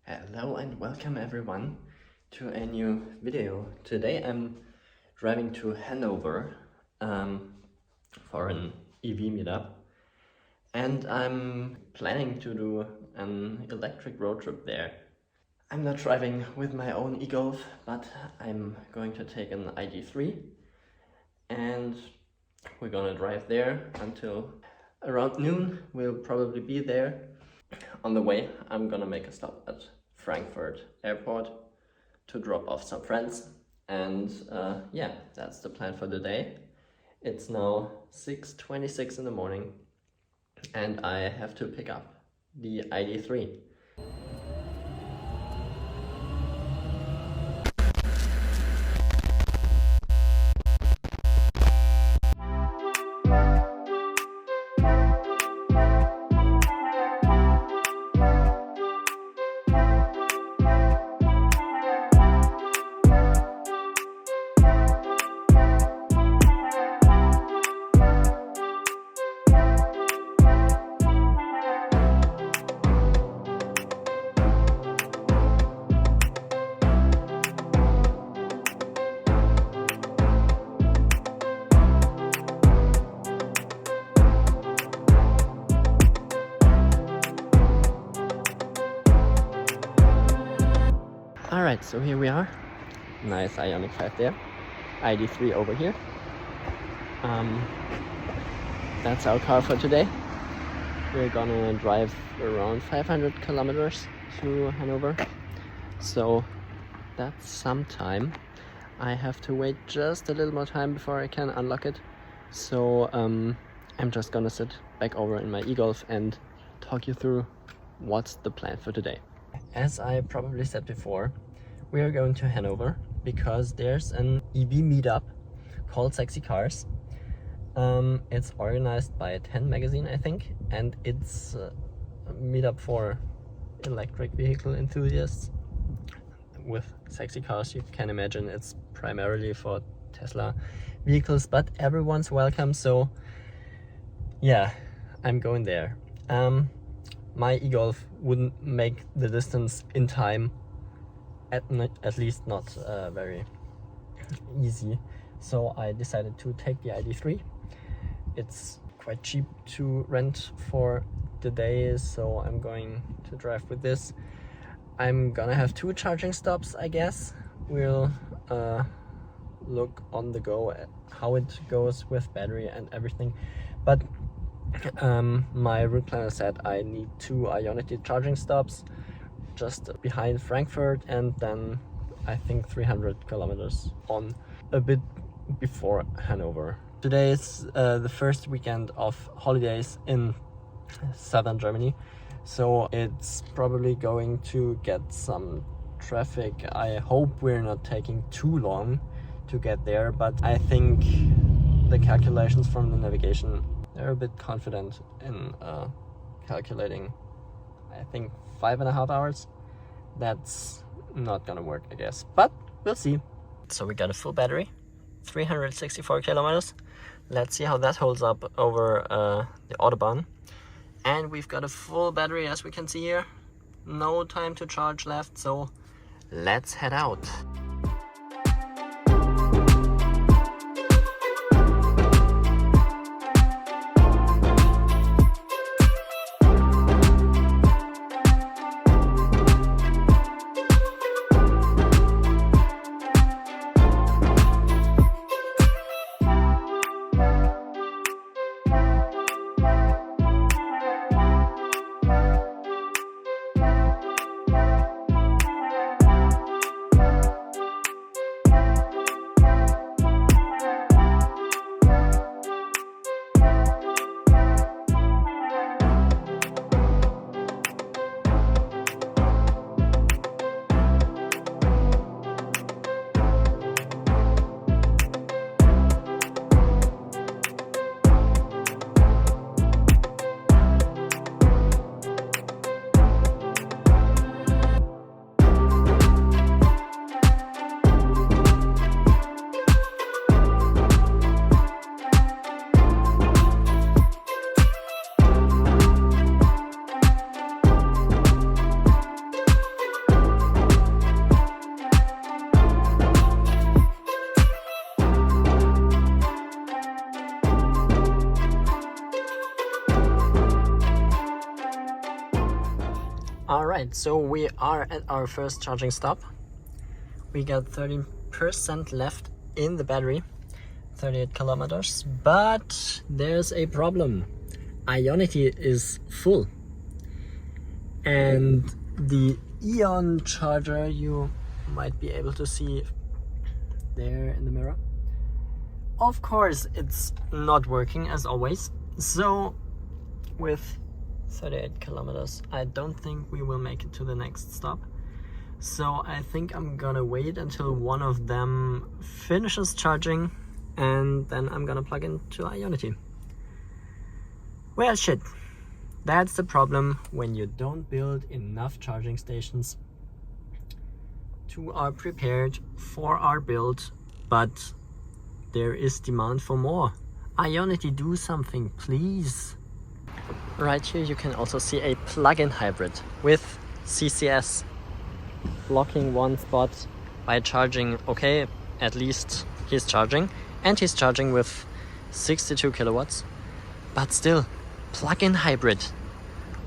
Hello and welcome everyone to a new video. Today I'm driving to Hannover for an EV meetup, and I'm planning to do an electric road trip there. I'm not driving with my own e-Golf, but I'm going to take an ID.3 and we're gonna drive there until around noon. We'll probably be there. On the way, I'm gonna make a stop at Frankfurt Airport to drop off some friends, and yeah, that's the plan for the day. It's now 6:26 in the morning and I have to pick up the ID.3. Alright, so here we are. Nice Ioniq 5 there. ID.3 over here. That's our car for today. We're gonna drive around 500 kilometers to Hannover. So that's some time. I have to wait just a little more time before I can unlock it. So I'm just gonna sit back over in my e-Golf and talk you through what's the plan for today. As I probably said before, we are going to Hannover because there's an EV meetup called Sexy Cars. It's organized by 10 magazine, I think, and it's a meetup for electric vehicle enthusiasts. With Sexy Cars, you can imagine it's primarily for Tesla vehicles, but everyone's welcome, so yeah, I'm going there. My e-Golf wouldn't make the distance in time, at least not very easy, so I decided to take the ID.3. It's quite cheap to rent for the day, so I'm going to drive with this. I'm gonna have 2 charging stops, I guess. We'll look on the go at how it goes with battery and everything, but my route planner said I need 2 Ionity charging stops just behind Frankfurt, and then I think 300 kilometers on a bit before Hannover. Today is the first weekend of holidays in southern Germany, so it's probably going to get some traffic. I hope we're not taking too long to get there, but I think the calculations from the navigation, they're a bit confident in calculating, I think, 5.5 hours. That's not gonna work, I guess, but we'll see. So we got a full battery, 364 kilometers. Let's see how that holds up over the Autobahn. And we've got a full battery, as we can see here. No time to charge left, so let's head out. Alright, so we are at our first charging stop. We got 30% left in the battery, 38 kilometers, but there's a problem. Ionity is full. And the Eon charger you might be able to see there in the mirror. Of course, it's not working as always. So with 38 kilometers, I don't think we will make it to the next stop. So I think I'm gonna wait until one of them finishes charging and then I'm gonna plug into Ionity. Well, shit. That's the problem when you don't build enough charging stations to are prepared for our build, but there is demand for more. Ionity, do something, please. Right here you can also see a plug-in hybrid with CCS blocking one spot by charging. Okay, at least he's charging, and he's charging with 62 kilowatts, but still, plug-in hybrid.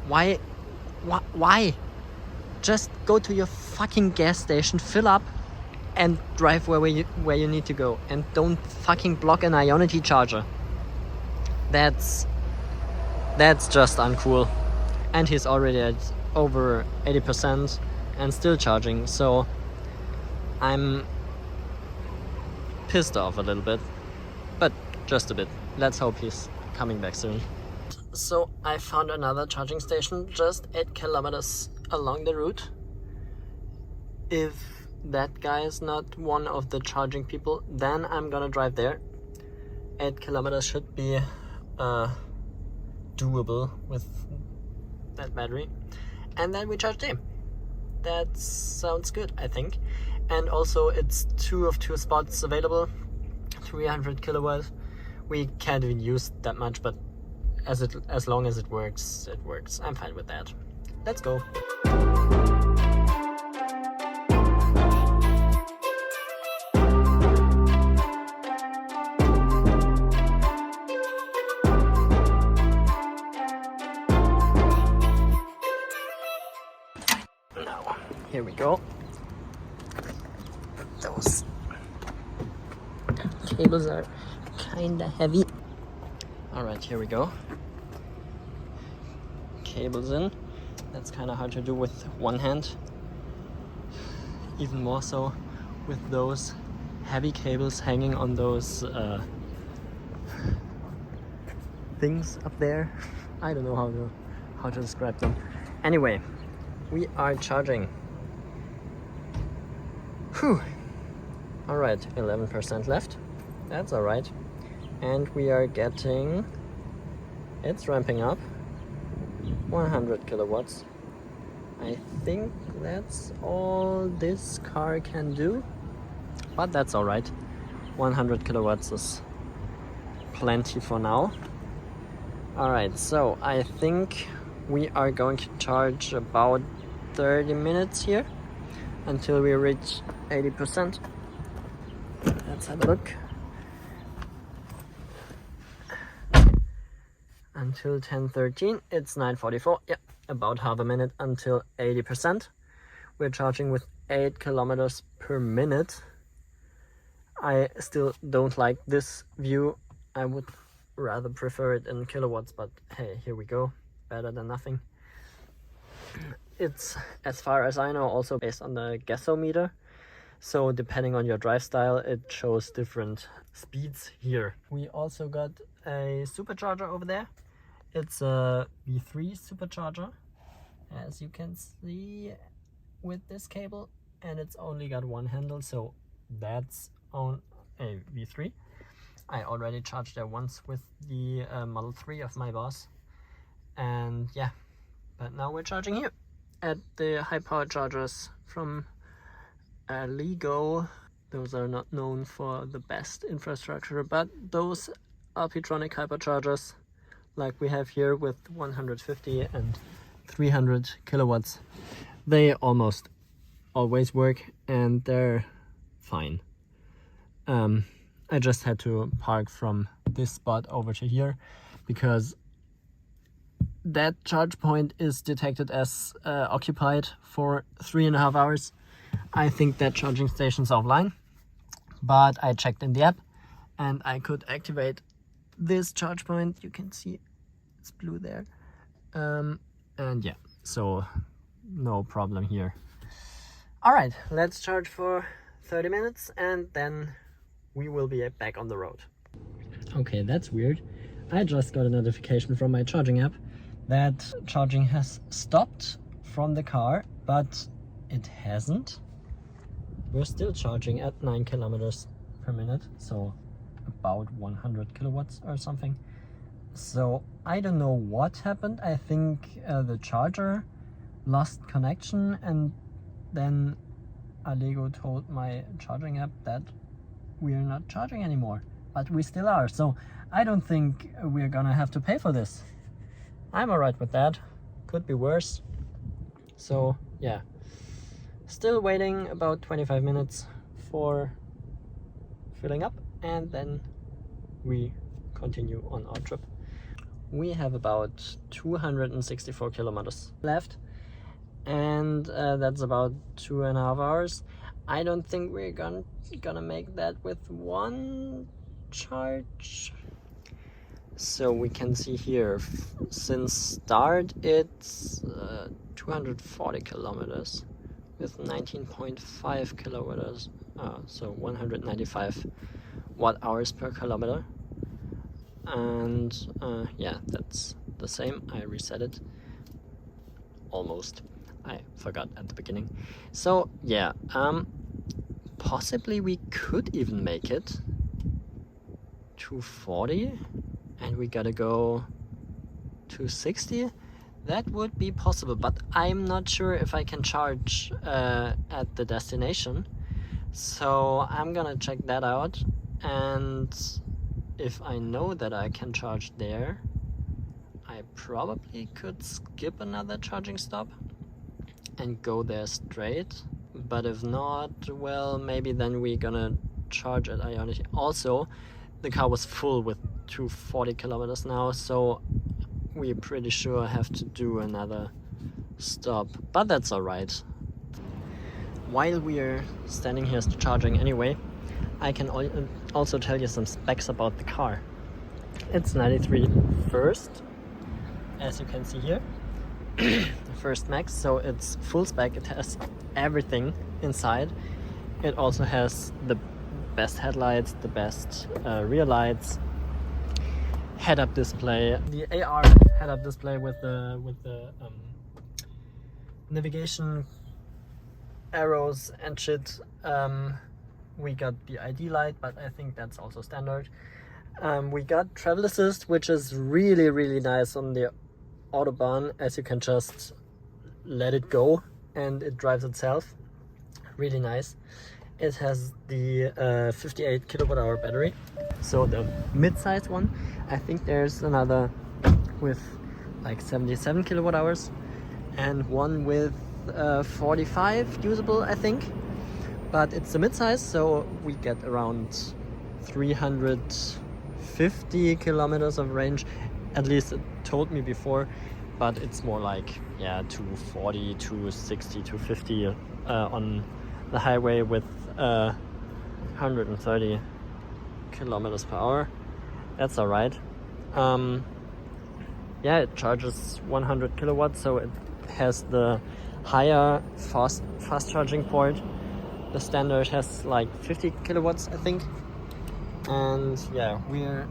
Why? Just go to your fucking gas station, fill up, and drive where you need to go, and don't fucking block an Ionity charger. That's just uncool. And he's already at over 80% and still charging, so I'm pissed off a little bit, but just a bit. Let's hope he's coming back soon. So I found another charging station just 8 kilometers along the route. If that guy is not one of the charging people, then I'm gonna drive there. 8 kilometers should be doable with that battery, and then we charge there. That sounds good, I think. And also it's 2 of 2 spots available, 300 kilowatts. We can't even use that much, but as long as it works, it works. I'm fine with that. Let's go. Now, here we go. Those cables are kinda heavy. Alright, here we go. Cables in. That's kind of hard to do with one hand. Even more so with those heavy cables hanging on those things up there. I don't know how to describe them. Anyway, we are charging. Whew. Alright, 11% left. That's alright. And we are getting, it's ramping up, 100 kilowatts. I think that's all this car can do, but that's alright. 100 kilowatts is plenty for now. Alright, so I think we are going to charge about 30 minutes here until we reach 80%. Let's have a look. Until 10:13, it's 9:44. Yeah, about half a minute until 80%. We're charging with 8 kilometers per minute. I still don't like this view. I would rather prefer it in kilowatts, but hey, here we go. Better than nothing. It's, as far as I know, also based on the gasometer. So depending on your drive style, it shows different speeds here. We also got a supercharger over there. It's a V3 supercharger, as you can see with this cable, and it's only got one handle, so that's on a V3. I already charged there once with the Model 3 of my boss, and yeah, but now we're charging here at the high power chargers from Lego. Those are not known for the best infrastructure, but those Alpitronic hyperchargers like we have here with 150 and 300 kilowatts, they almost always work and they're fine. I just had to park from this spot over to here because that charge point is detected as occupied for 3.5 hours. I think that charging station's offline, but I checked in the app and I could activate this charge point. You can see it's blue there. And yeah, so no problem here. All right, let's charge for 30 minutes and then we will be back on the road. Okay, that's weird. I just got a notification from my charging app that charging has stopped from the car, but it hasn't. We're still charging at 9 kilometers per minute, so about 100 kilowatts or something. So I don't know what happened. I think the charger lost connection, and then Allego told my charging app that we're not charging anymore, but we still are. So I don't think we're gonna have to pay for this. I'm alright with that. Could be worse. So yeah, still waiting about 25 minutes for filling up, and then we continue on our trip. We have about 264 kilometers left, and that's about 2.5 hours. I don't think we're gonna make that with one charge. So we can see here, since start it's 240 kilometers with 19.5 kilometers, so 195 watt hours per kilometer. And yeah, that's the same. I reset it almost. I forgot at the beginning. So yeah, possibly we could even make it 240 and we gotta go 260. That would be possible, but I'm not sure if I can charge at the destination. So I'm gonna check that out, and if I know that I can charge there, I probably could skip another charging stop and go there straight. But if not, well, maybe then we're gonna charge at Ionity. Also, the car was full with 240 kilometers now, so we're pretty sure have to do another stop, but that's alright. While we're standing here charging anyway, I can also tell you some specs about the car. It's 93 first, as you can see here. First max, so it's full spec. It has everything inside. It also has the best headlights, the best rear lights, head-up display, the AR head-up display with the navigation arrows and shit. We got the ID light, but I think that's also standard. We got travel assist, which is really, really nice on the Autobahn, as you can just let it go and it drives itself. Really nice. It has the 58 kilowatt hour battery, so the mid-sized one. I think there's another with like 77 kilowatt hours and one with 45 usable, I think. But it's a mid-size, so we get around 350 kilometers of range. At least it told me before, but it's more like, yeah, 240, 260, 250 on the highway with 130 kilometers per hour. That's alright. Yeah, it charges 100 kilowatts, so it has the higher fast charging port. The standard has like 50 kilowatts, I think. And yeah, we're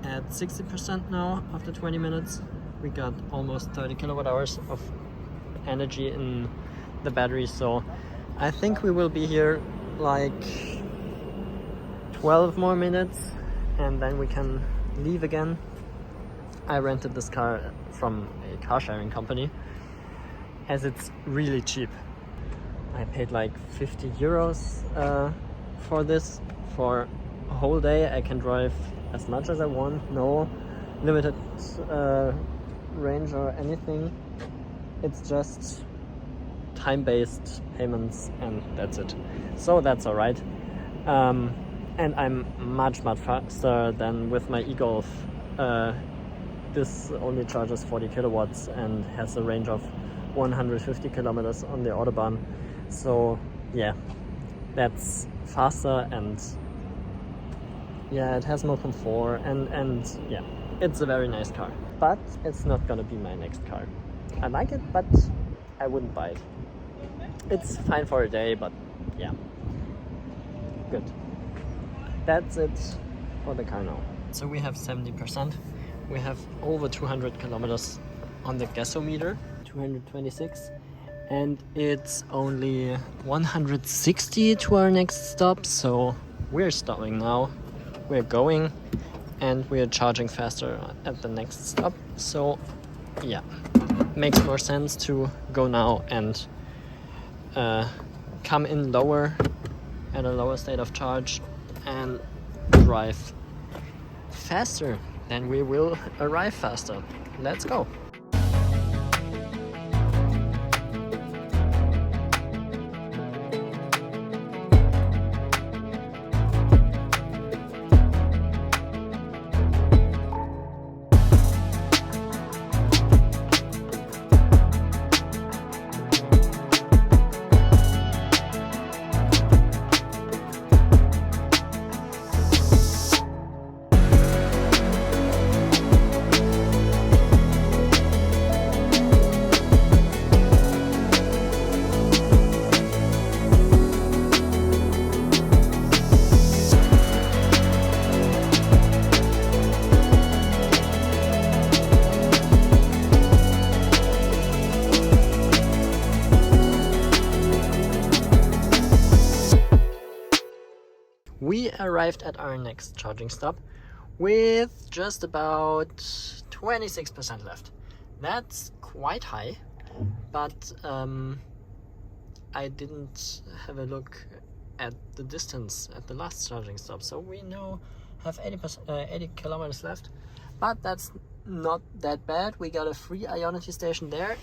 at 60% now after 20 minutes. We got almost 30 kilowatt hours of energy in the battery, so I think we will be here like 12 more minutes and then we can leave again. I rented this car from a car sharing company as it's really cheap. I paid like 50 euros for this for a whole day. I can drive as much as I want, no limited range or anything. It's just time-based payments and that's it. So that's alright. And I'm much faster than with my e-Golf this only charges 40 kilowatts and has a range of 150 kilometers on the Autobahn. So yeah, that's faster, and yeah, it has more comfort, and yeah, it's a very nice car. But it's not gonna be my next car. I like it, but I wouldn't buy it. It's fine for a day, but yeah, good. That's it for the car now. So we have 70%. We have over 200 kilometers on the gasometer, 226, and it's only 160 to our next stop. So we're stopping now. We're going, and we're charging faster at the next stop. So yeah, makes more sense to go now and come in lower, at a lower state of charge, and drive faster. Then we will arrive faster. Let's go. We arrived at our next charging stop with just about 26% left. That's quite high, but I didn't have a look at the distance at the last charging stop, so we now have 80 kilometers left, but that's not that bad. We got a free Ionity station there.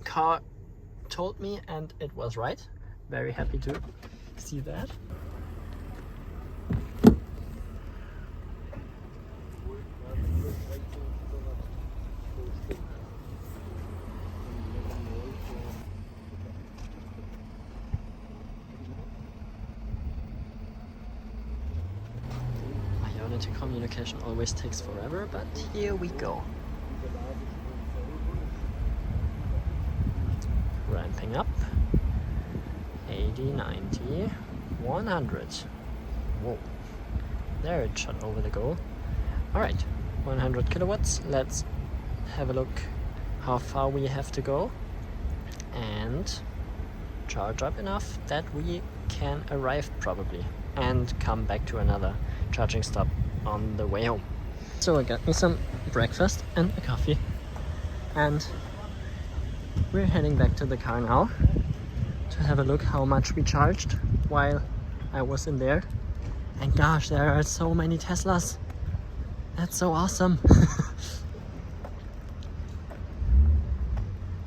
Car told me, and it was right. Very happy to see that. Communication always takes forever, but here we go. Ramping up. 80, 90, 100. Whoa. There it shot over the goal. Alright, 100 kilowatts. Let's have a look how far we have to go and charge up enough that we can arrive probably and come back to another charging stop on the way home. So I got me some breakfast and a coffee, and we're heading back to the car now to have a look how much we charged while I was in there. And gosh, there are so many Teslas. That's so awesome.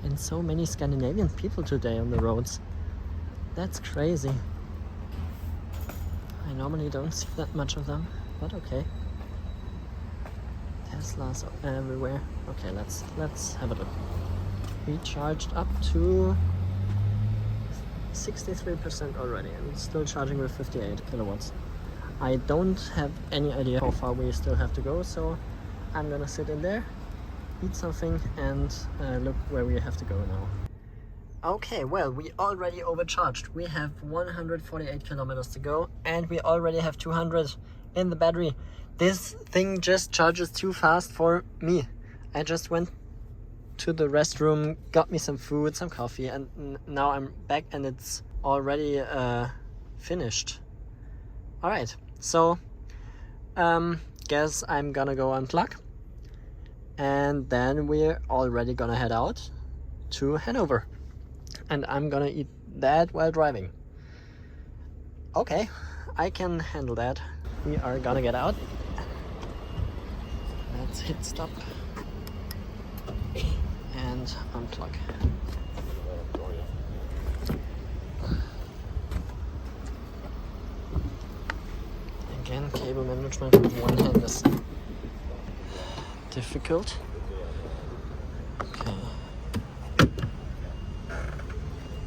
And so many Scandinavian people today on the roads. That's crazy. I normally don't see that much of them, but okay. Teslas are everywhere. Okay, let's have a look. We charged up to 63% already, and it's still charging with 58 kilowatts. I don't have any idea how far we still have to go, so I'm gonna sit in there, eat something, and look where we have to go now. Okay, well, we already overcharged. We have 148 kilometers to go, and we already have 200 in the battery. This thing just charges too fast for me. I just went to the restroom, got me some food, some coffee, and now I'm back and it's already finished. Alright, so guess I'm gonna go unplug, and then we're already gonna head out to Hannover. And I'm gonna eat that while driving. Okay, I can handle that. We are gonna get out. Let's hit stop and unplug. Again, cable management with one hand is difficult.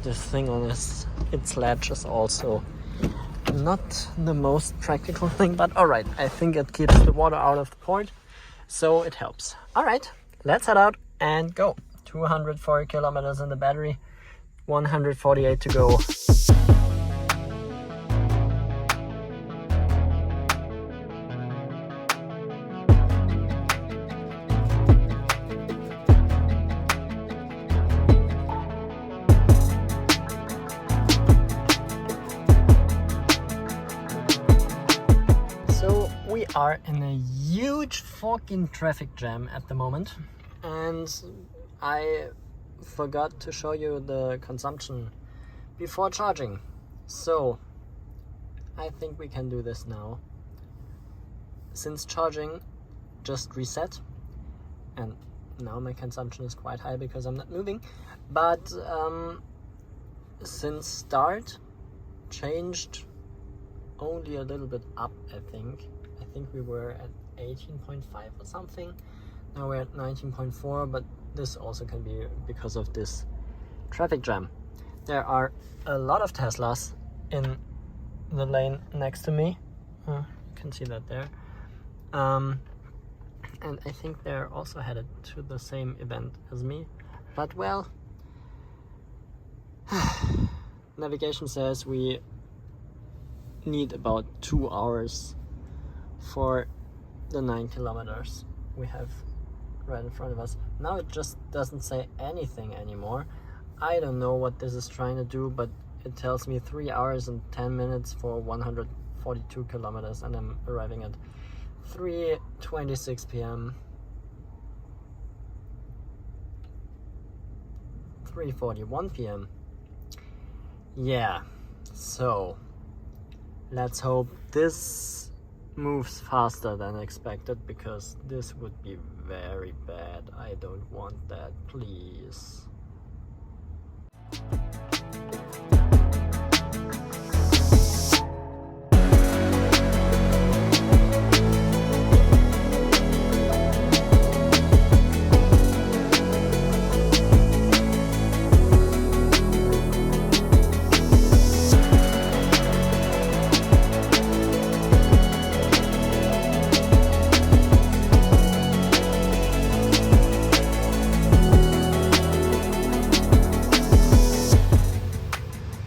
this thing on its ledge is also not the most practical thing, but alright, I think it keeps the water out of the port, so it helps. Alright, let's head out and go. 240 kilometers in the battery, 148 to go. We are in a huge fucking traffic jam at the moment, and I forgot to show you the consumption before charging, so I think we can do this now. Since charging just reset, and now my consumption is quite high because I'm not moving, but since start changed only a little bit up. I think we were at 18.5 or something. Now we're at 19.4, but this also can be because of this traffic jam. There are a lot of Teslas in the lane next to me. You can see that there. And I think they're also headed to the same event as me. But well, navigation says we need about 2 hours for the 9 kilometers we have right in front of us. Now it just doesn't say anything anymore. I don't know what this is trying to do, but it tells me 3 hours and 10 minutes for 142 kilometers, and I'm arriving at 3:26 p.m. 3:41 p.m. Yeah, so let's hope this moves faster than expected, because this would be very bad. I don't want that, please.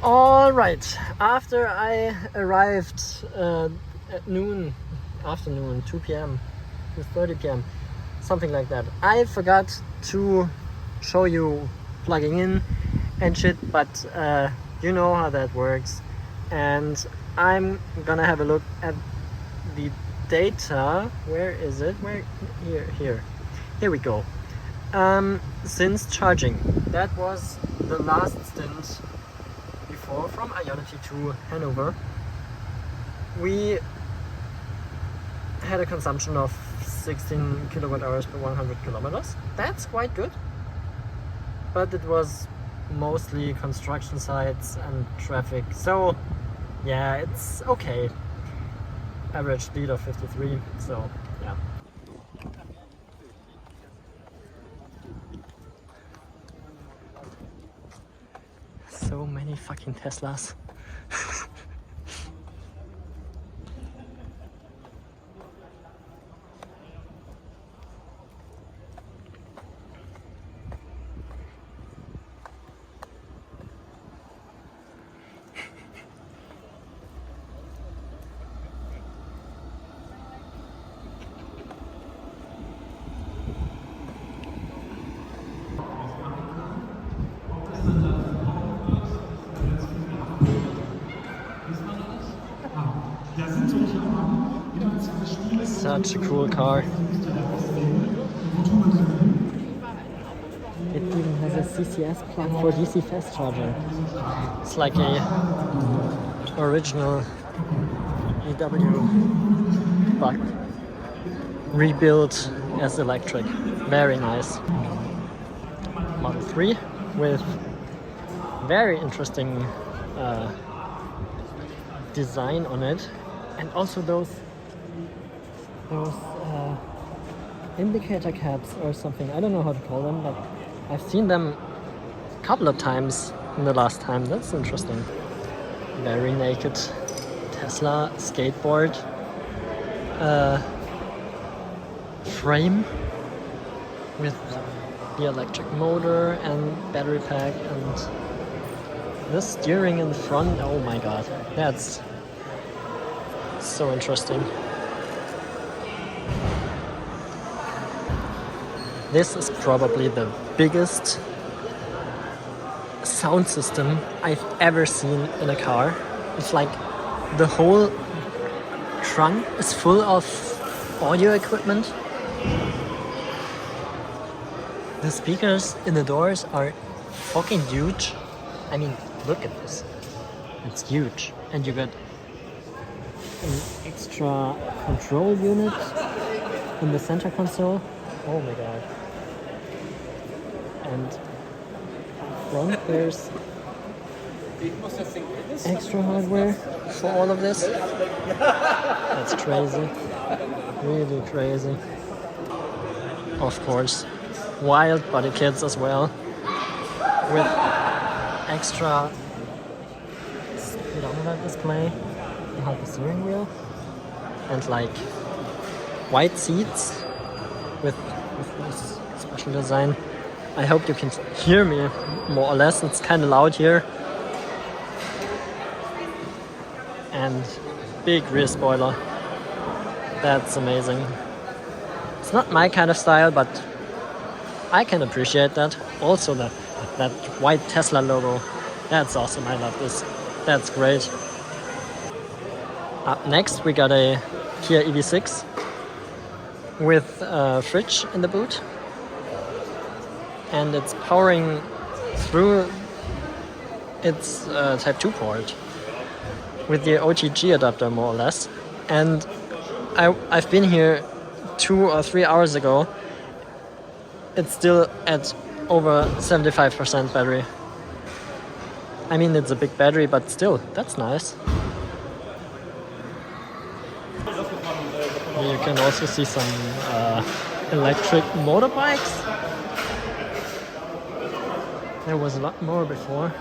Alright, after I arrived at noon, afternoon, 2 p.m. to 30 p.m., something like that, I forgot to show you plugging in and shit, but you know how that works, and I'm gonna have a look at the data. Where is it? Here we go. Since charging, that was the last stint from Ionity to Hannover. We had a consumption of 16 kilowatt hours per 100 kilometers. That's quite good, but it was mostly construction sites and traffic, so yeah, it's okay. Average speed of 53, so yeah. So many fucking Teslas. Such a cool car. It even has a CCS plug for DC fast charging. It's like a original VW, but rebuilt as electric. Very nice. Model 3 with very interesting design on it, and also those indicator caps or something. I don't know how to call them, but I've seen them a couple of times the last time. That's interesting. Very naked Tesla skateboard frame with the electric motor and battery pack, and the steering in the front. Oh my god, that's so interesting. This is probably the biggest sound system I've ever seen in a car. It's like the whole trunk is full of audio equipment. The speakers in the doors are fucking huge. I mean, look at this. It's huge. And you got an extra control unit in the center console. Oh my god. And front there's extra hardware for all of this. That's crazy. Really crazy. Of course, wild body kits as well, with extra speedometer display behind the steering wheel, and like white seats with this special design. I hope you can hear me more or less. It's kind of loud here. And big rear spoiler. That's amazing. It's not my kind of style, but I can appreciate that. Also that white Tesla logo. That's awesome. I love this. That's great. Up next we got a Kia EV6 with a fridge in the boot. And it's powering through its Type 2 port with the OTG adapter, more or less. And I've been here 2 or 3 hours ago. It's still at over 75% battery. I mean, it's a big battery, but still, that's nice. You can also see some electric motorbikes. There was a lot more before.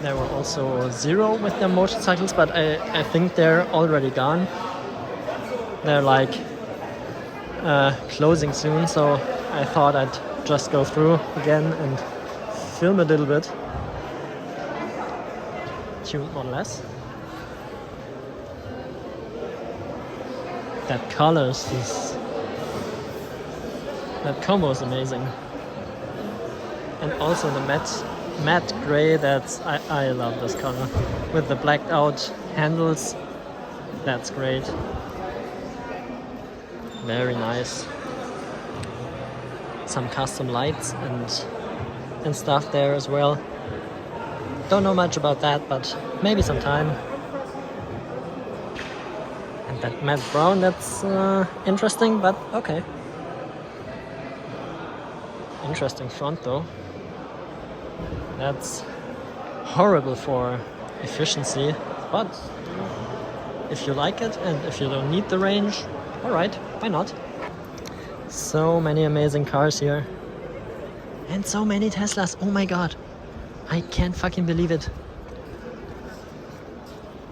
There were also Zero with their motorcycles, but I think they're already gone. They're like closing soon, so I thought I'd just go through again and film a little bit. Tuned Model S. That colors is... That combo is amazing. And also the matte gray, I love this color. With the blacked out handles, that's great. Very nice. Some custom lights and stuff there as well. Don't know much about that, but maybe sometime. And that matte brown, that's interesting, but okay. Interesting front though. That's horrible for efficiency, but if you like it and if you don't need the range, alright, why not? So many amazing cars here. And so many Teslas, oh my god. I can't fucking believe it.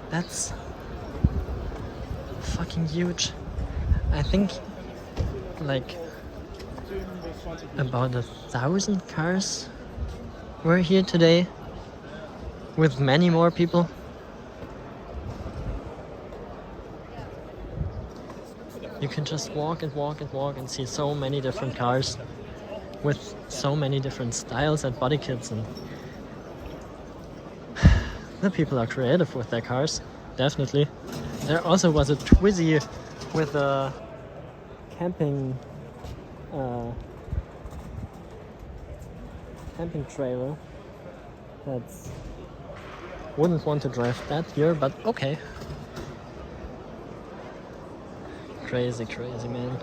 That's fucking huge. I think like about 1,000 cars were here today, with many more people. You can just walk and walk and walk and see so many different cars with so many different styles and body kits, and the people are creative with their cars, definitely. There also was a Twizy with a camping trailer. That's wouldn't want to drive that here, but okay. Crazy man.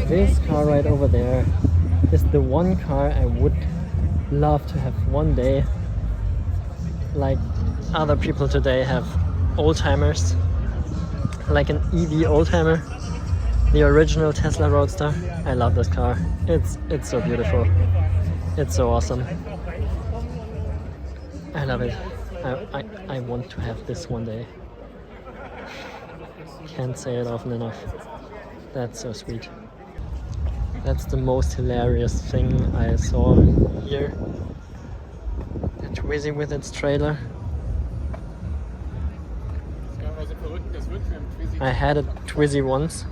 This car right over there is the one car I would love to have one day. Like other people today have old-timers, like an EV old-timer, the original Tesla Roadster. I love this car. It's so beautiful. It's so awesome. I love it. I want to have this one day. Can't say it often enough. That's so sweet. That's the most hilarious thing I saw here. The Twizy with its trailer. I had a Twizy once,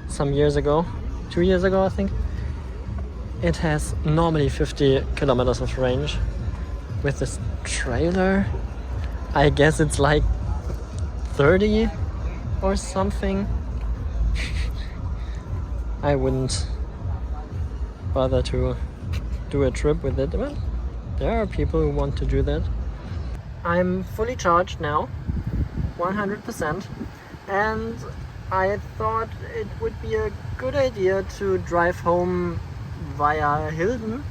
some years ago, 2 years ago I think. It has normally 50 kilometers of range. With this trailer, I guess it's like 30 or something. I wouldn't bother to do a trip with it, but there are people who want to do that. I'm fully charged now, 100%, and I thought it would be a good idea to drive home via Hilden,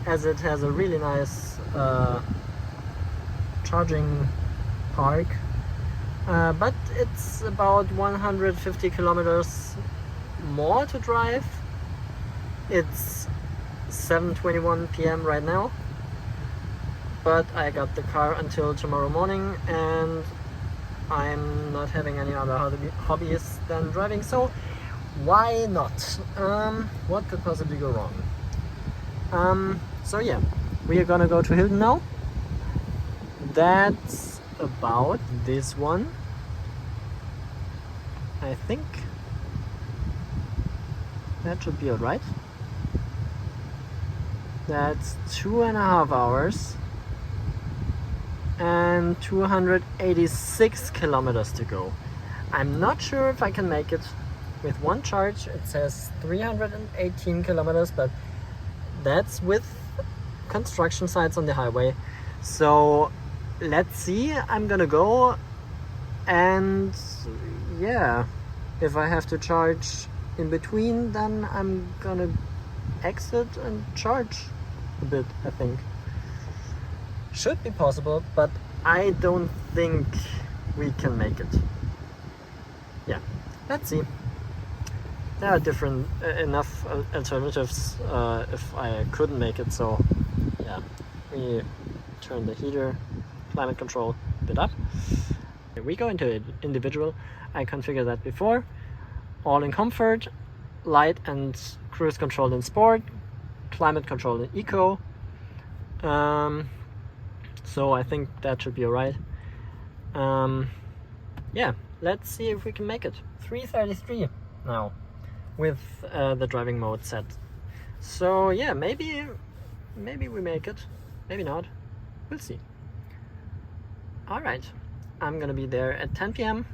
as it has a really nice charging park, but it's about 150 kilometers more to drive. It's 7:21 p.m. right now, but I got the car until tomorrow morning and I'm not having any other hobbies than driving, so why not? What could possibly go wrong? So yeah, we are gonna go to Hilden now. That's about this one, I think. That should be alright. That's 2.5 hours and 286 kilometers to go. I'm not sure if I can make it with one charge. It says 318 kilometers, but that's with construction sites on the highway. So let's see. I'm gonna go, and yeah, if I have to charge in between, then I'm gonna exit and charge a bit, I think. Should be possible, but I don't think we can make it. Yeah, let's see. There are different enough alternatives if I couldn't make it, so yeah, we turn the heater, climate control a bit up. We go into individual. I configured that before. All in comfort, light and cruise control in sport, climate control in eco. So I think that should be alright. Yeah, let's see if we can make it. 3:33 now with the driving mode set. So yeah, maybe we make it, maybe not. We'll see. Alright, I'm gonna be there at 10 p.m.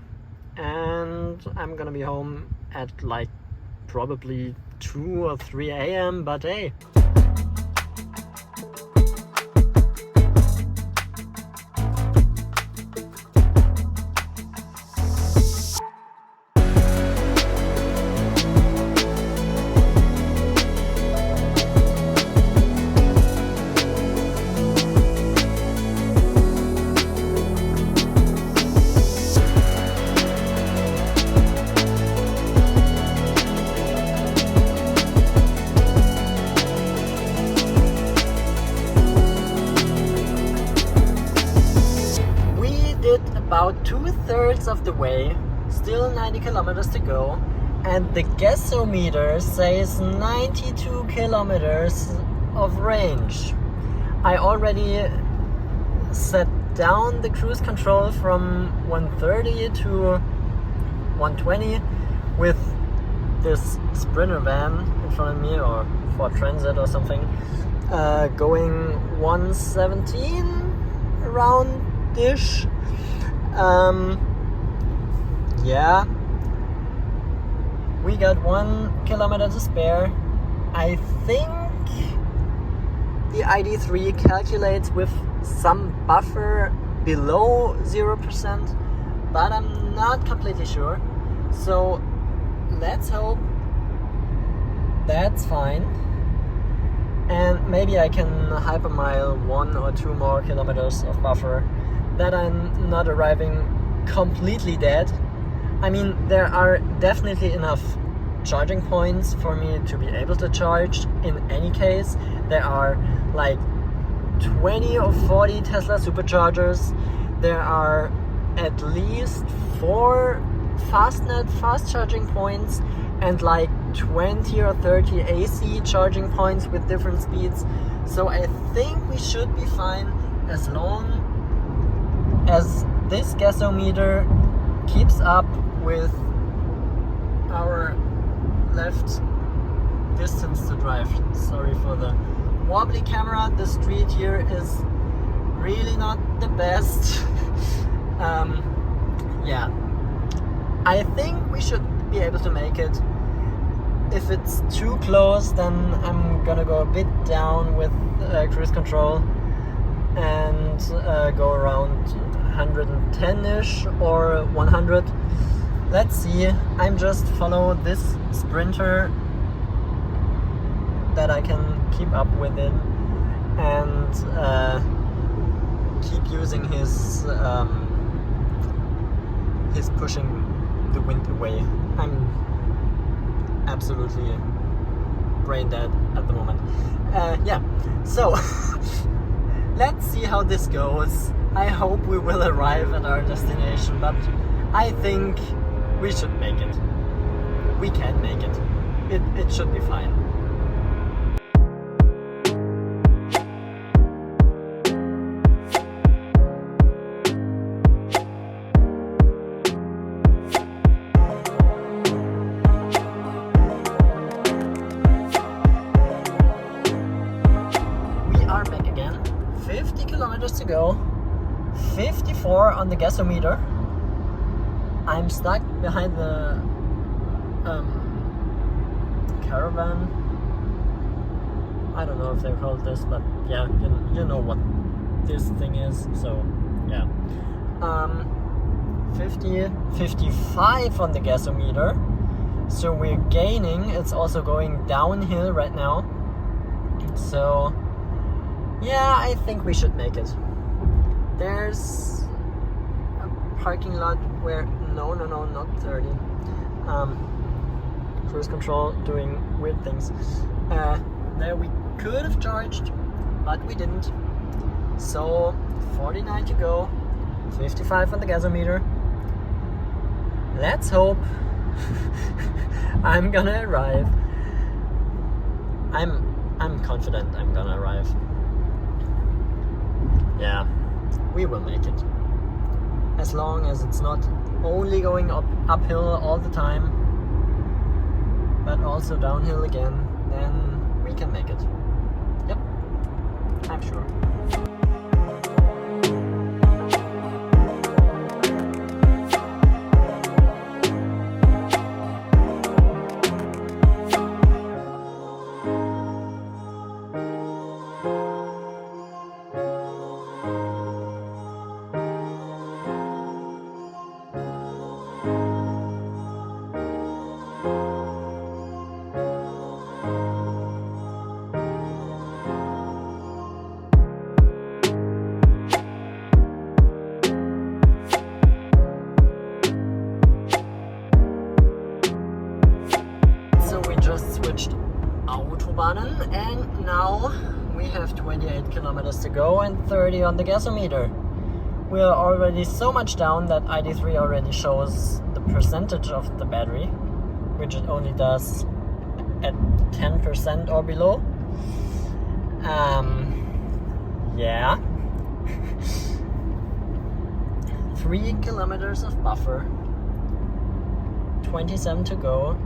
and I'm gonna be home at like probably 2 or 3 a.m. but hey. About 2/3 of the way, still 90 kilometers to go, and the gasometer says 92 kilometers of range. I already set down the cruise control from 130 to 120 with this Sprinter van in front of me, or Ford Transit or something, going 117 around-ish. Yeah, we got 1 kilometer to spare. I think the ID.3 calculates with some buffer below 0%, but I'm not completely sure. So let's hope that's fine. And maybe I can hypermile 1 or 2 more kilometers of buffer, that I'm not arriving completely dead. I mean, there are definitely enough charging points for me to be able to charge. In any case, there are like 20 or 40 Tesla superchargers. There are at least 4 fastnet fast charging points and like 20 or 30 AC charging points with different speeds. So I think we should be fine as long as this gasometer keeps up with our left distance to drive. Sorry for the wobbly camera. The street here is really not the best. Yeah, I think we should be able to make it. If it's too close, then I'm gonna go a bit down with cruise control and go around 110-ish or 100. Let's see. I'm just follow this sprinter that I can keep up with it and keep using his pushing the wind away. I'm absolutely brain dead at the moment. Yeah, so let's see how this goes. I hope we will arrive at our destination, but I think we should make it. We can make it. It should be fine. Again, 50 kilometers to go, 54 on the gasometer. I'm stuck behind the caravan. I don't know if they called this, but yeah, you know what this thing is. So yeah, 55 on the gasometer. So we're gaining. It's also going downhill right now. So yeah, I think we should make it. There's a parking lot where no, not 30. Cruise control doing weird things. There we could have charged, but we didn't. So 49 to go, 55 on the gasometer. Let's hope I'm gonna arrive. I'm confident I'm gonna arrive. Yeah, we will make it. As long as it's not only going uphill all the time, but also downhill again, then we can make it. Yep, I'm sure. And now we have 28 kilometers to go and 30 on the gasometer. We are already so much down that ID.3 already shows the percentage of the battery, which it only does at 10% or below. Yeah. 3 kilometers of buffer, 27 to go,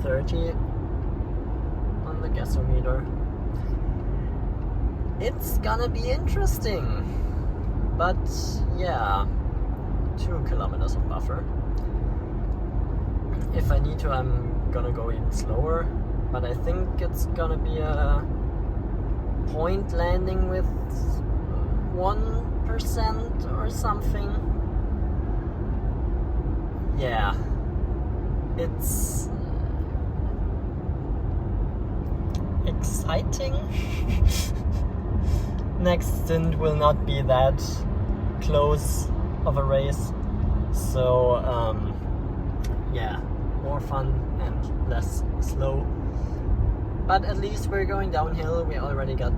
30 on the gasometer. It's gonna be interesting, but yeah, 2 kilometers of buffer. If I need to, I'm gonna go even slower, but I think it's gonna be a point landing with 1% or something. Yeah, it's exciting. Next stint will not be that close of a race, so yeah, more fun and less slow. But at least we're going downhill. We already got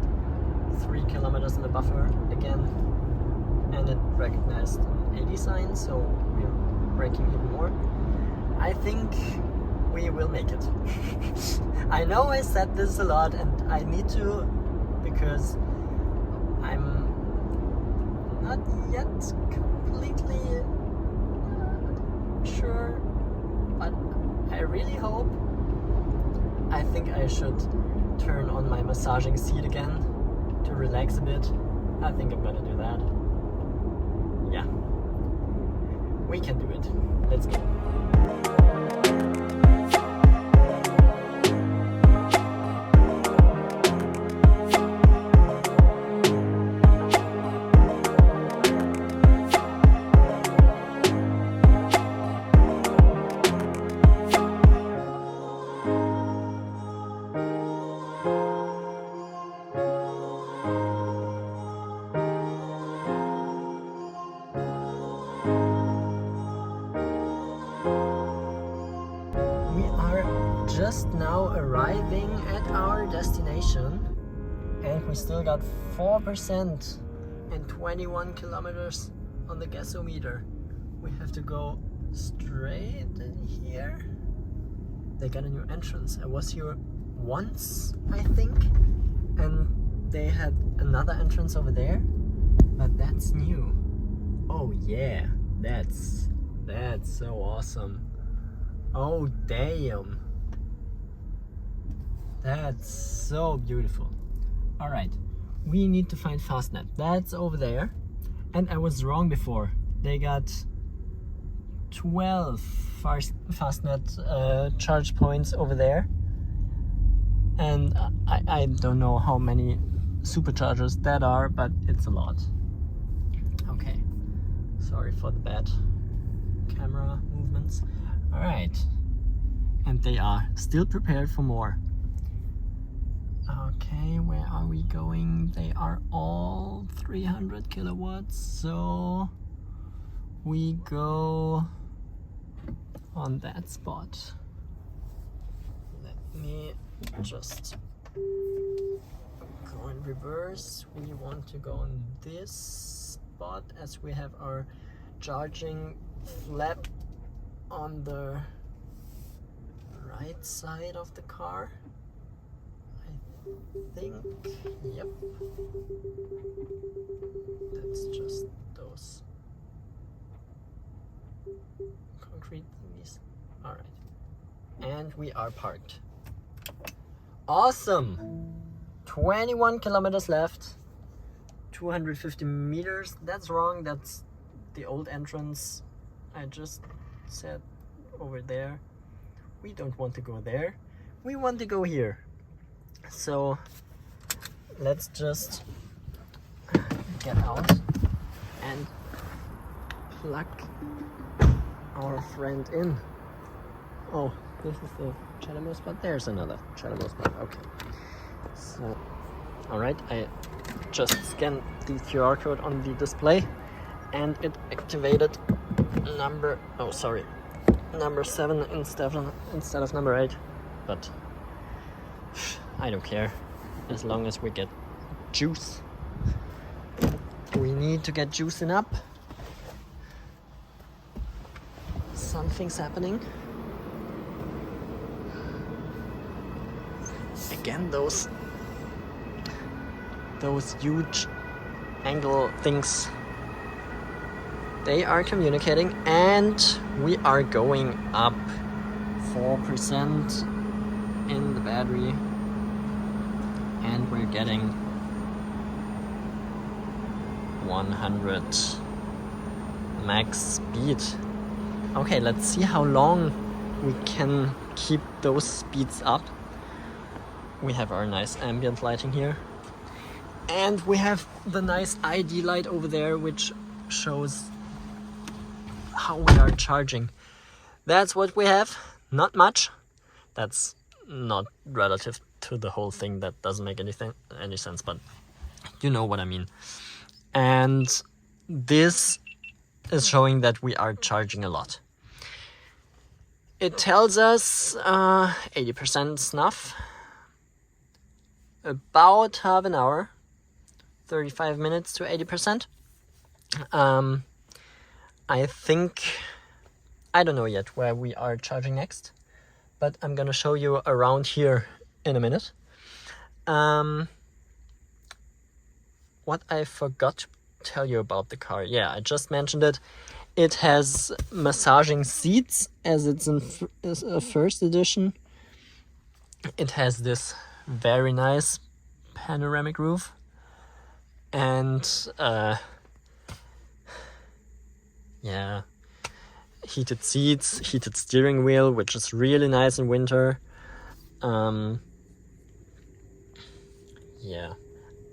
3 kilometers in the buffer again, and it recognized an 80 sign, so we're braking even more. I think we will make it. I know I said this a lot, and I need to, because I'm not yet completely sure, but I really hope. I think I should turn on my massaging seat again to relax a bit. I think I'm gonna do that. Yeah, we can do it. Let's go. Just now arriving at our destination, and we still got 4% and 21 kilometers on the gasometer. We have to go straight in here. They got a new entrance. I was here once, I think, and they had another entrance over there, but that's new. Oh yeah, that's so awesome. Oh damn. That's so beautiful. Alright, we need to find Fastnet. That's over there. And I was wrong before. They got 12 Fastnet charge points over there. And I don't know how many superchargers that are, but it's a lot. Okay, sorry for the bad camera movements. Alright, and they are still prepared for more. Okay, where are we going? They are all 300 kilowatts, so we go on that spot. Let me just go in reverse. We want to go on this spot as we have our charging flap on the right side of the car. I think, yep, that's just those concrete thingies. Alright, and we are parked. Awesome! 21 kilometers left, 250 meters. That's wrong, that's the old entrance. I just said over there. We don't want to go there, we want to go here. So let's just get out and plug our friend in. Oh, this is the Chalamo spot. There's another Chalamo spot. Okay. So, alright, I just scanned the QR code on the display and it activated number 7 instead of number 8. But I don't care, as long as we get juice. We need to get juicing up. Something's happening. Again, those huge angle things. They are communicating, and we are going up 4% in the battery. And we're getting 100 max speed. Okay, let's see how long we can keep those speeds up. We have our nice ambient lighting here. And we have the nice ID light over there, which shows how we are charging. That's what we have. Not much. That's not relative to the whole thing. That doesn't make any sense, but you know what I mean. And this is showing that we are charging a lot. It tells us 80% snuff, about half an hour, 35 minutes to 80%. I think, I don't know yet where we are charging next, but I'm gonna show you around here in a minute. What I forgot to tell you about the car, yeah, I just mentioned it. It has massaging seats, as it's in a first edition. It has this very nice panoramic roof, and yeah, heated seats, heated steering wheel, which is really nice in winter. Yeah,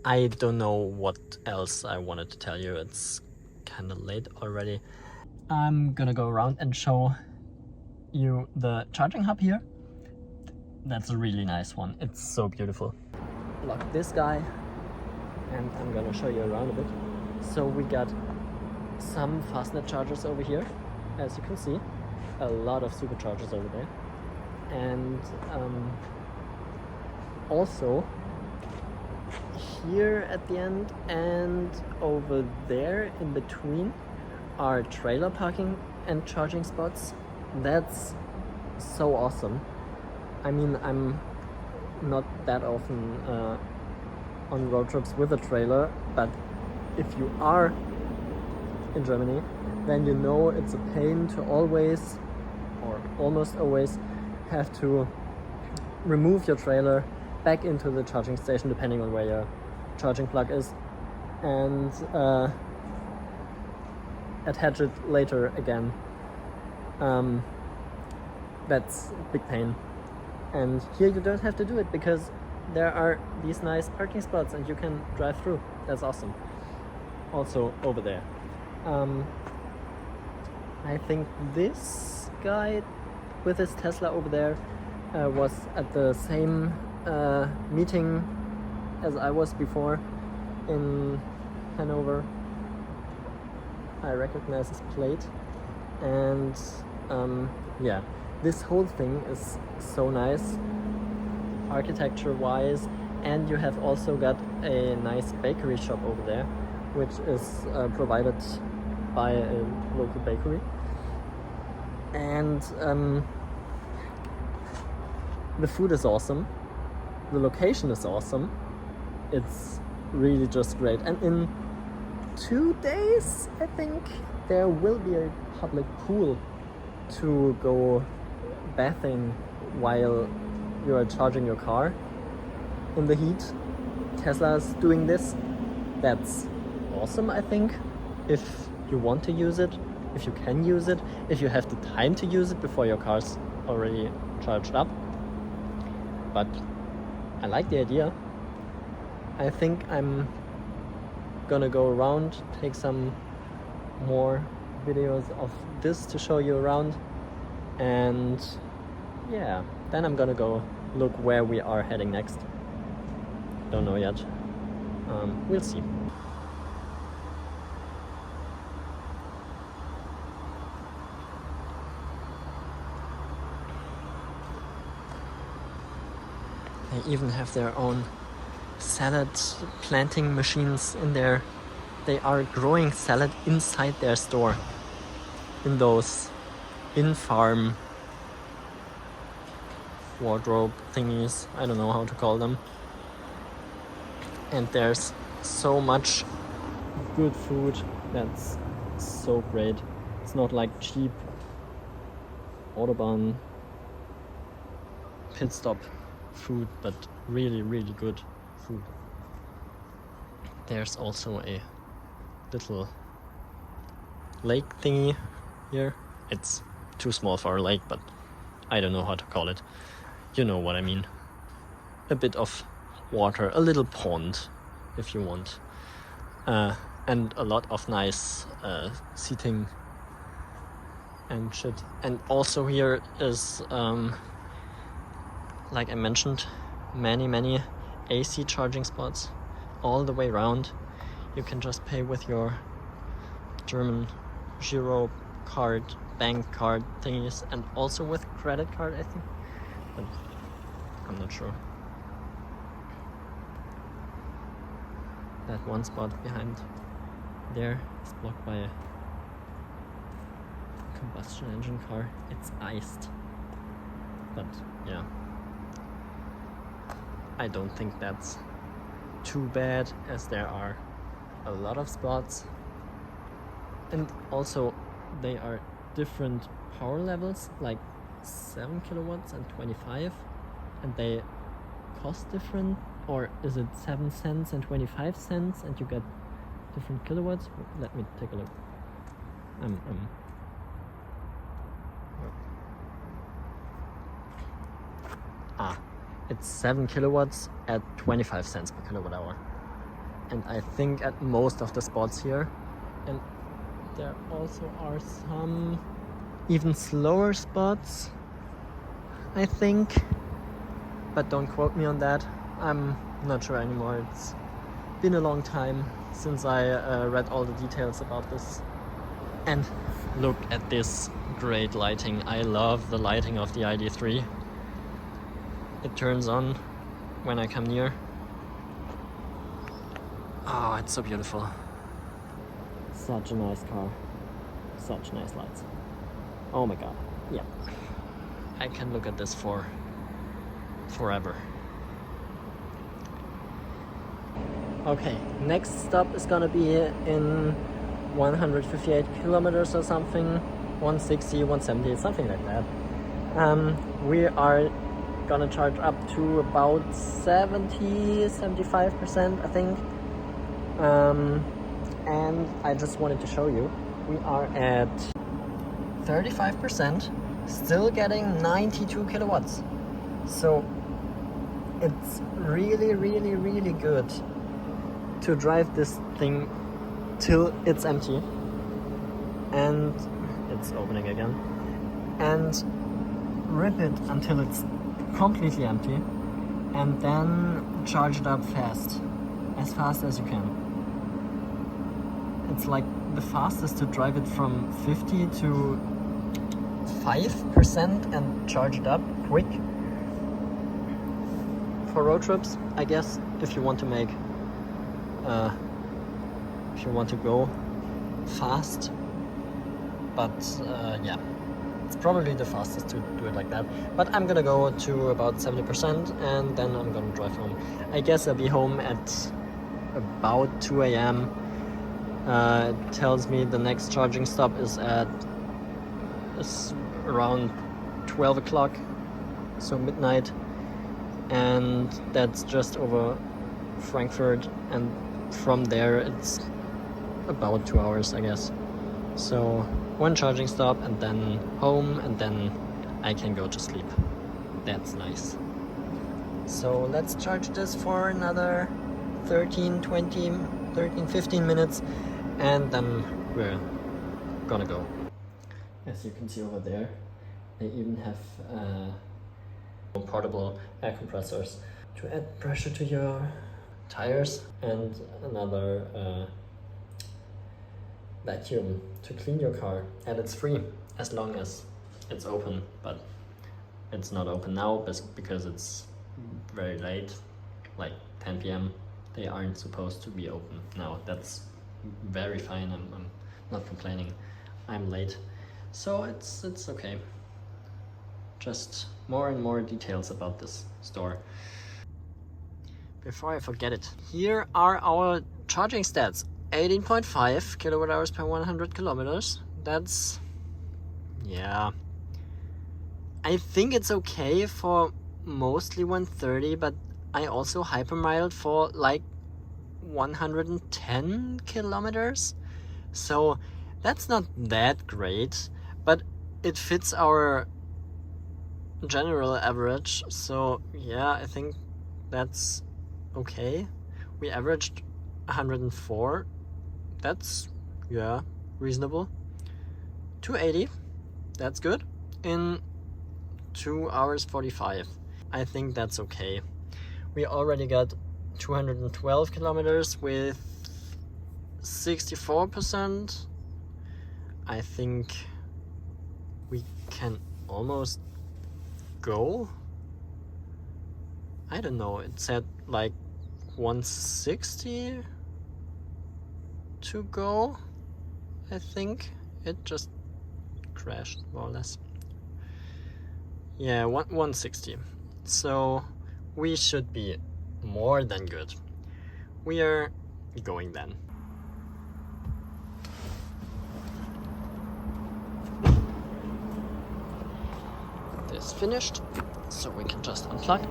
I don't know what else I wanted to tell you. It's kind of late already. I'm gonna go around and show you the charging hub here. That's a really nice one. It's so beautiful. Lock this guy, and I'm gonna show you around a bit. So we got some fastnet chargers over here, as you can see. A lot of superchargers over there. And also here at the end and over there in between are trailer parking and charging spots. That's so awesome. I mean, I'm not that often on road trips with a trailer, but if you are in Germany, then you know it's a pain to always, or almost always, have to remove your trailer back into the charging station, depending on where your charging plug is, and attach it later again. That's a big pain. And here you don't have to do it because there are these nice parking spots and you can drive through. That's awesome. Also over there. I think this guy with his Tesla over there was at the same meeting as I was before in Hannover. I recognize his plate, and yeah, this whole thing is so nice architecture wise, and you have also got a nice bakery shop over there, which is provided by a local bakery. And the food is awesome, the location is awesome, it's really just great. And in 2 days, I think, there will be a public pool to go bathing while you are charging your car in the heat. Tesla's doing this. That's awesome, I think, if you want to use it, if you can use it, if you have the time to use it before your car's already charged up. But I like the idea. I think I'm gonna go around, take some more videos of this to show you around, and yeah, then I'm gonna go look where we are heading next. Don't know yet. We'll see. They even have their own salad planting machines in there. They are growing salad inside their store, in those in-farm wardrobe thingies, I don't know how to call them. And there's so much good food that's so great. It's not like cheap Autobahn pit stop food, but really, really good food. There's also a little lake thingy here. It's too small for a lake, but I don't know how to call it. You know what I mean. A bit of water, a little pond if you want, and a lot of nice seating and shit. And also here is like I mentioned, many AC charging spots all the way around. You can just pay with your German Giro card bank card thingies and also with credit card, I think, but I'm not sure. That one spot behind there is blocked by a combustion engine car. It's iced, but yeah, I don't think that's too bad, as there are a lot of spots, and also they are different power levels, like 7 kilowatts and 25, and they cost different. Or is it 7 cents and 25 cents and you get different kilowatts? Let me take a look. It's 7 kilowatts at 25 cents per kilowatt hour. And I think at most of the spots here, and there also are some even slower spots, I think, but don't quote me on that. I'm not sure anymore. It's been a long time since I read all the details about this. And look at this great lighting. I love the lighting of the ID.3. It turns on when I come near. Oh, it's so beautiful. Such a nice car. Such nice lights. Oh my god. Yeah. I can look at this for forever. Okay, next stop is gonna be in 158 kilometers or something, 160, 170, something like that. We are gonna charge up to about 75%, I think. And I just wanted to show you, we are at 35%, still getting 92 kilowatts. So it's really, really, really good to drive this thing till it's empty, and it's opening again, and rip it until it's completely empty, and then charge it up fast as you can. It's like the fastest to drive it from 50 to 5% and charge it up quick for road trips, I guess, if you want to make if you want to go fast. But yeah, it's probably the fastest to do it like that. But I'm gonna go to about 70% and then I'm gonna drive home. I guess I'll be home at about 2 a.m. It tells me the next charging stop is around 12 o'clock, so midnight, and that's just over Frankfurt, and from there it's about 2 hours, I guess. So one charging stop and then home, and then I can go to sleep. That's nice. So let's charge this for another 15 minutes, and then we're gonna go. As you can see over there, they even have portable air compressors to add pressure to your tires, and another vacuum to clean your car, and it's free as long as it's open, but it's not open now because it's very late, like 10 p.m. They aren't supposed to be open now. That's very fine. I'm not complaining. I'm late, so it's okay. Just more and more details about this store. Before I forget it, here are our charging stats. 18.5 kilowatt hours per 100 kilometers. That's, yeah, I think it's okay for mostly 130, but I also hypermiled for like 110 kilometers. So that's not that great, but it fits our general average. So yeah, I think that's okay. We averaged 104. That's, yeah, reasonable. 280, that's good. In 2 hours 45. I think that's okay. We already got 212 kilometers with 64%. I think we can almost go. I don't know, it said like 160 to go. I think it just crashed more or less. Yeah, 160. So we should be more than good. We are going then. This finished, so we can just unplug.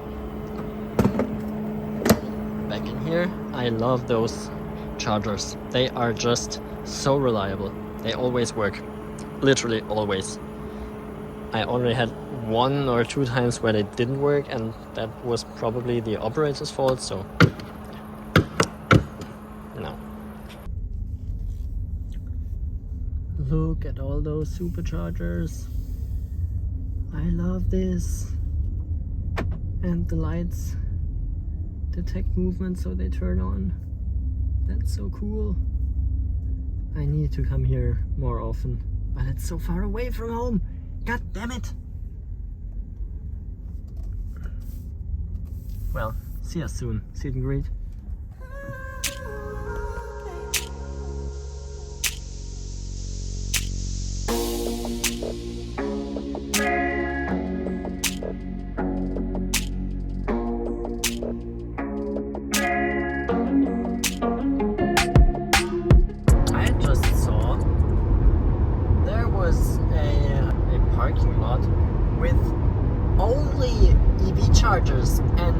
Back in here. I love those chargers. They are just so reliable. They always work. Literally always. I already had 1 or 2 times where they didn't work, and that was probably the operator's fault, so no. Look at all those superchargers. I love this. And the lights detect movement, so they turn on. That's so cool. I need to come here more often, but it's so far away from home. God damn it! Well, see us soon. See and greet. I just saw there was a parking lot with only EV chargers and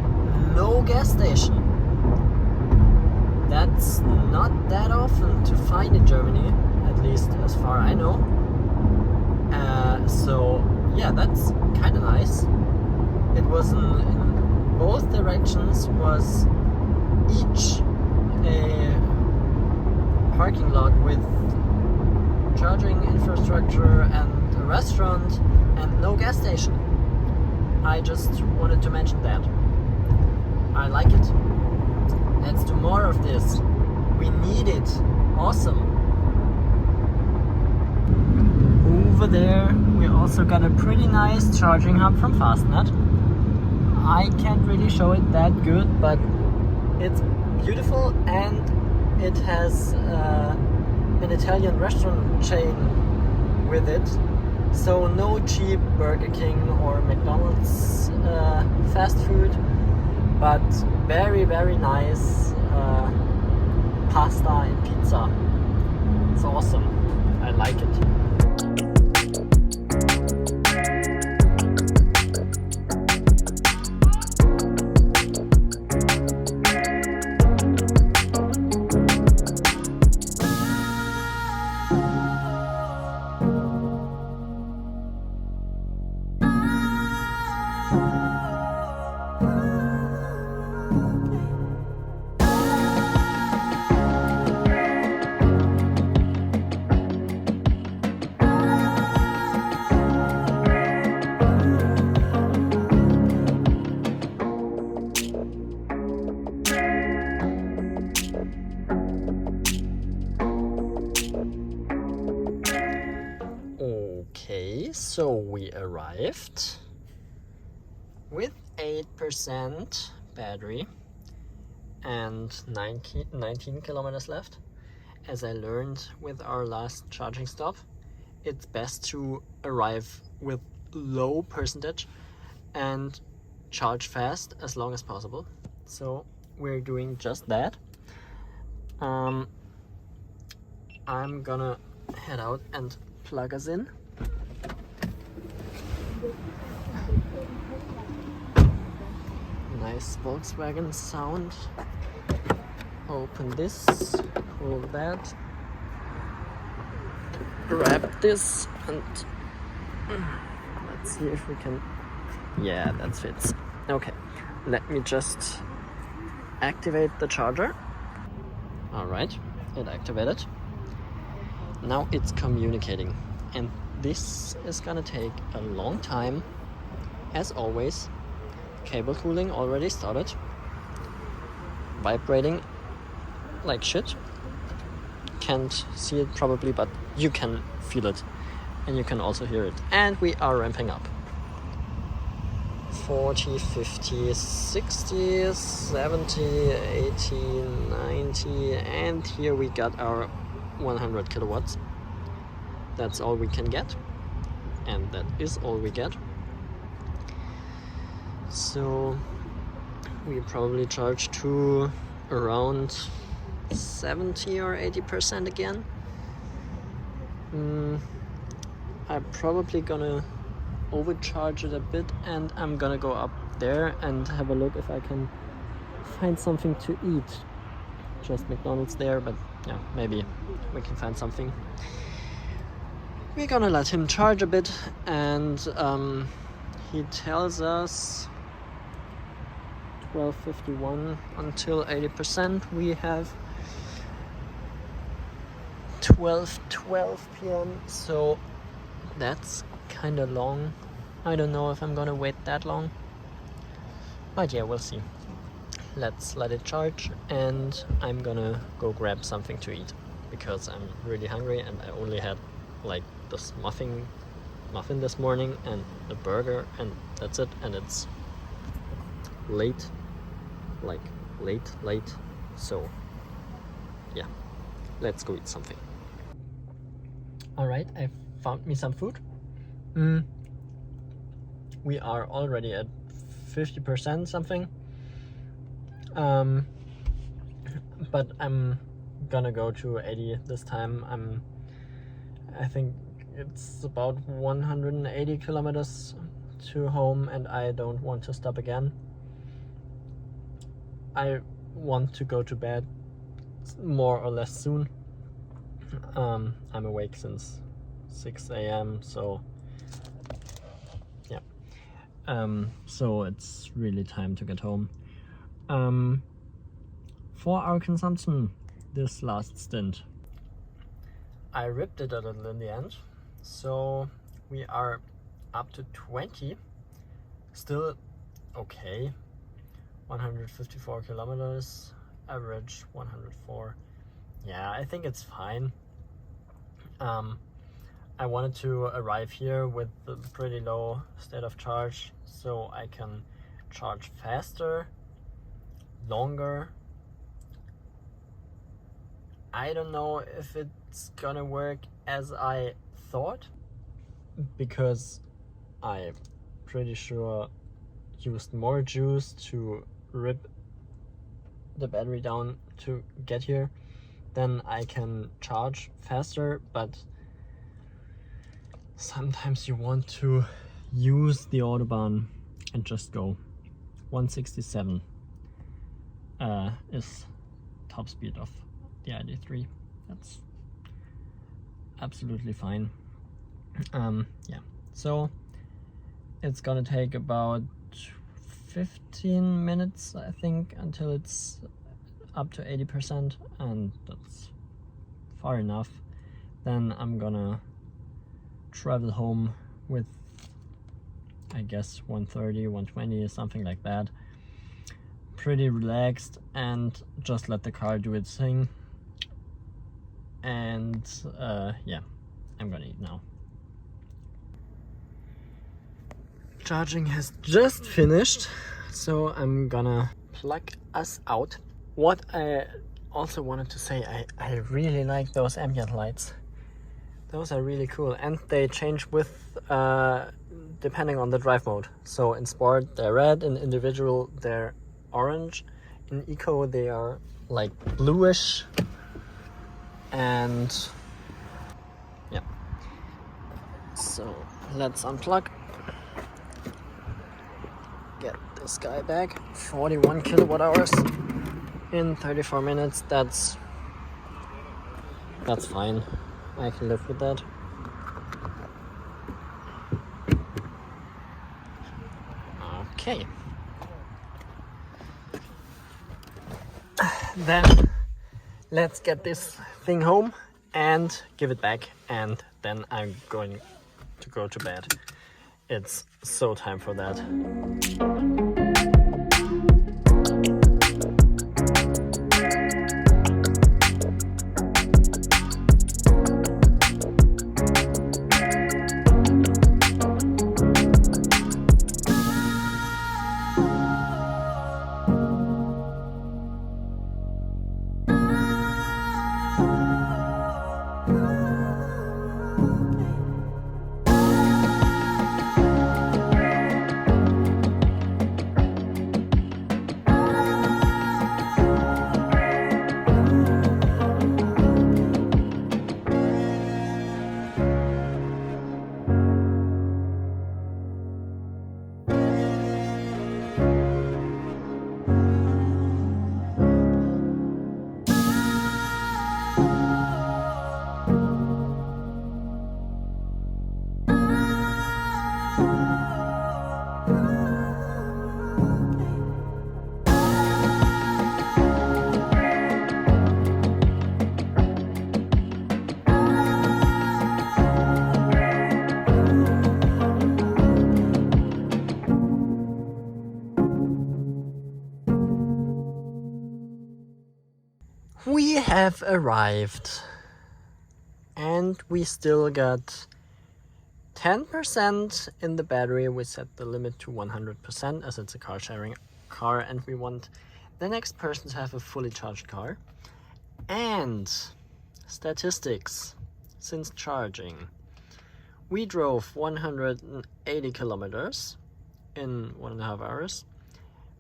no gas station. That's not that often to find in Germany, at least as far I know. So yeah, that's kind of nice. It was in both directions, was each a parking lot with charging infrastructure and a restaurant and no gas station. I just wanted to mention that. I like it. Let's do more of this. We need it. Awesome. Over there we also got a pretty nice charging hub from Fastnet. I can't really show it that good, but it's beautiful, and it has an Italian restaurant chain with it. So no cheap Burger King or McDonald's fast food, but very, very nice pasta and pizza. It's awesome. I like it. Okay, so we arrived with 8% battery and 19 kilometers left. As I learned with our last charging stop, it's best to arrive with low percentage and charge fast as long as possible. So we're doing just that. I'm gonna head out and plug us in. Nice Volkswagen sound. Open this, pull that, grab this, and let's see if we can. Yeah, that fits. Okay, let me just activate the charger. Alright, it activated. Now it's communicating, and this is gonna take a long time. As always, cable cooling already started, vibrating like shit. Can't see it probably, but you can feel it. and you can also hear it. And we are ramping up. 40, 50, 60, 70, 80, 90, and here we got our 100 kilowatts. That's all we can get, and that is all we get. So we probably charge to around 70 or 80% again. I'm probably gonna overcharge it a bit, and I'm gonna go up there and have a look if I can find something to eat. Just McDonald's there, but yeah, maybe we can find something. We're gonna let him charge a bit, and he tells us 12:51 until 80%. We have 12:12 p.m. so that's kind of long. I don't know if I'm gonna wait that long, but yeah, we'll see. Let's let it charge, and I'm gonna go grab something to eat because I'm really hungry, and I only had like this muffin this morning and a burger, and that's it, and it's late, like late, so yeah, let's go eat something. All right, I found me some food. We are already at 50% something, but I'm gonna go to 80 this time. I think it's about 180 kilometers to home, and I don't want to stop again. I want to go to bed more or less soon. I'm awake since 6 a.m. so yeah, so it's really time to get home. For our consumption this last stint, I ripped it a little in the end, so we are up to 20, still okay. 154 kilometers, average 104. Yeah, I think it's fine. I wanted to arrive here with a pretty low state of charge, so I can charge faster, longer. I don't know if it's gonna work as I thought, because I'm pretty sure used more juice to rip the battery down to get here. Then I can charge faster, but sometimes you want to use the Autobahn and just go. 167 is top speed of the ID.3. That's absolutely fine. Yeah, so it's gonna take about 15 minutes, I think, until it's up to 80%, and that's far enough. Then I'm gonna travel home with, I guess, 130, 120, something like that. Pretty relaxed, and just let the car do its thing. And yeah, I'm gonna eat now. Charging has just finished, so I'm gonna plug us out. What I also wanted to say, I really like those ambient lights. Those are really cool, and they change with depending on the drive mode. So in sport they're red, in individual they're orange, in eco they are like bluish, and yeah. So let's unplug, get this guy back. 41 kilowatt hours in 34 minutes. That's fine. I can live with that. Okay. Then let's get this thing home and give it back, and then I'm going to go to bed. It's so time for that. have arrived and we still got 10% in the battery. We set the limit to 100% as it's a car sharing car and we want the next person to have a fully charged car. And statistics since charging. We drove 180 kilometers in 1.5 hours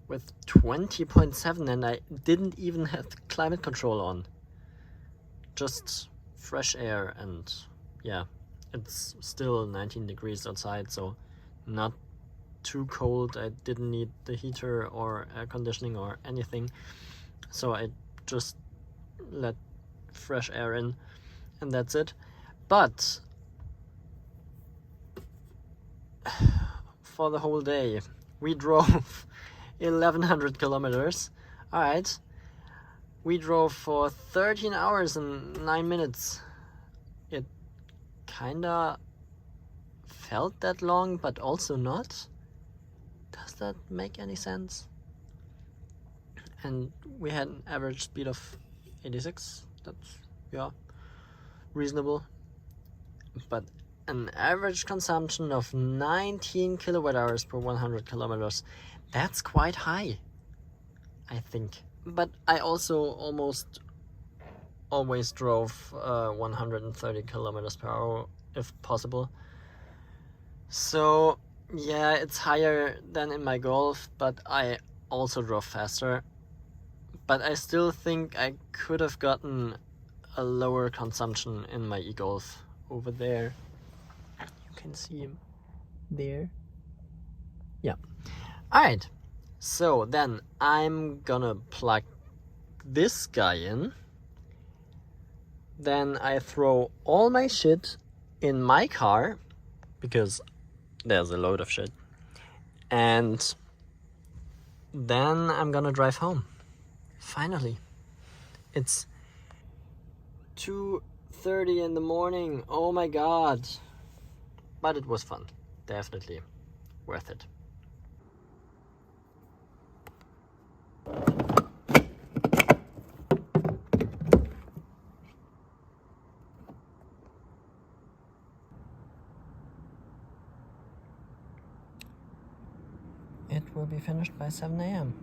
with 20.7 and I didn't even have climate control on. Just fresh air and yeah, it's still 19 degrees outside, so not too cold. I didn't need the heater or air conditioning or anything, so I just let fresh air in and that's it. But for the whole day we drove 1100 kilometers. All right, we drove for 13 hours and 9 minutes. It kinda felt that long, but also not. Does that make any sense? And we had an average speed of 86. That's, yeah, reasonable. But an average consumption of 19 kilowatt hours per 100 kilometers. That's quite high, I think. But I also almost always drove 130 kilometers per hour if possible. So yeah, it's higher than in my Golf, but I also drove faster. But I still think I could have gotten a lower consumption in my e-Golf over there. You can see him there. Yeah. Alright, so then I'm gonna plug this guy in. Then I throw all my shit in my car, because there's a load of shit. And then I'm gonna drive home. Finally. It's 2:30 in the morning. Oh my god. But it was fun. Definitely worth it. It will be finished by 7 a.m.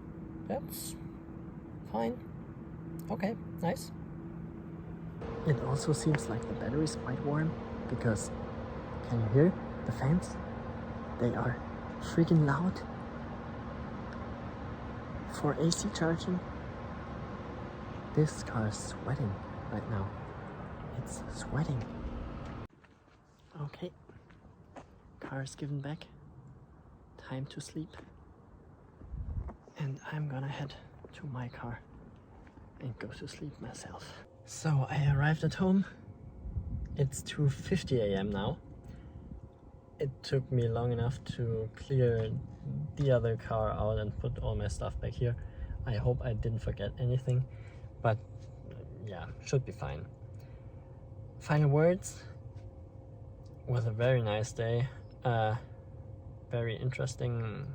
That's fine. Okay, nice. It also seems like the battery is quite warm because, can you hear the fans? They are freaking loud. For AC charging, this car is sweating right now. It's sweating. Okay, car is given back. Time to sleep. And I'm gonna head to my car and go to sleep myself. So I arrived at home. It's 2:50 a.m. now. It took me long enough to clear the other car out and put all my stuff back here. I hope I didn't forget anything, but yeah, should be fine. Final words. Was a very nice day. Very interesting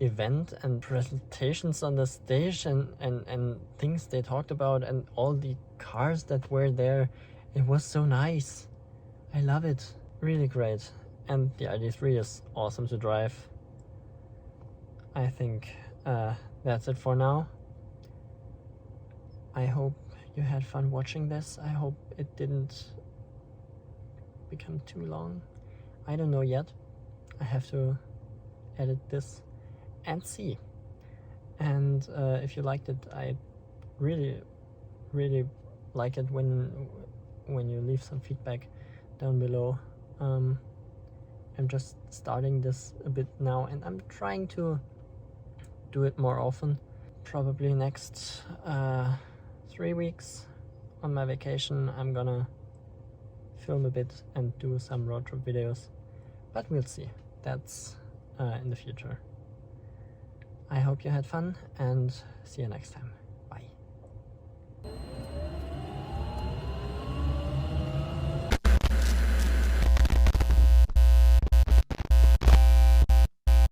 event and presentations on the stage and things they talked about and all the cars that were there. It was so nice. I love it. Really great. And the ID.3 is awesome to drive. I think that's it for now. I hope you had fun watching this. I hope it didn't become too long. I don't know yet. I have to edit this and see. And if you liked it, I really like it when you leave some feedback down below. I'm just starting this a bit now and I'm trying to do it more often. Probably next 3 weeks on my vacation I'm gonna film a bit and do some road trip videos, but we'll see. That's in the future. I hope you had fun and see you next time.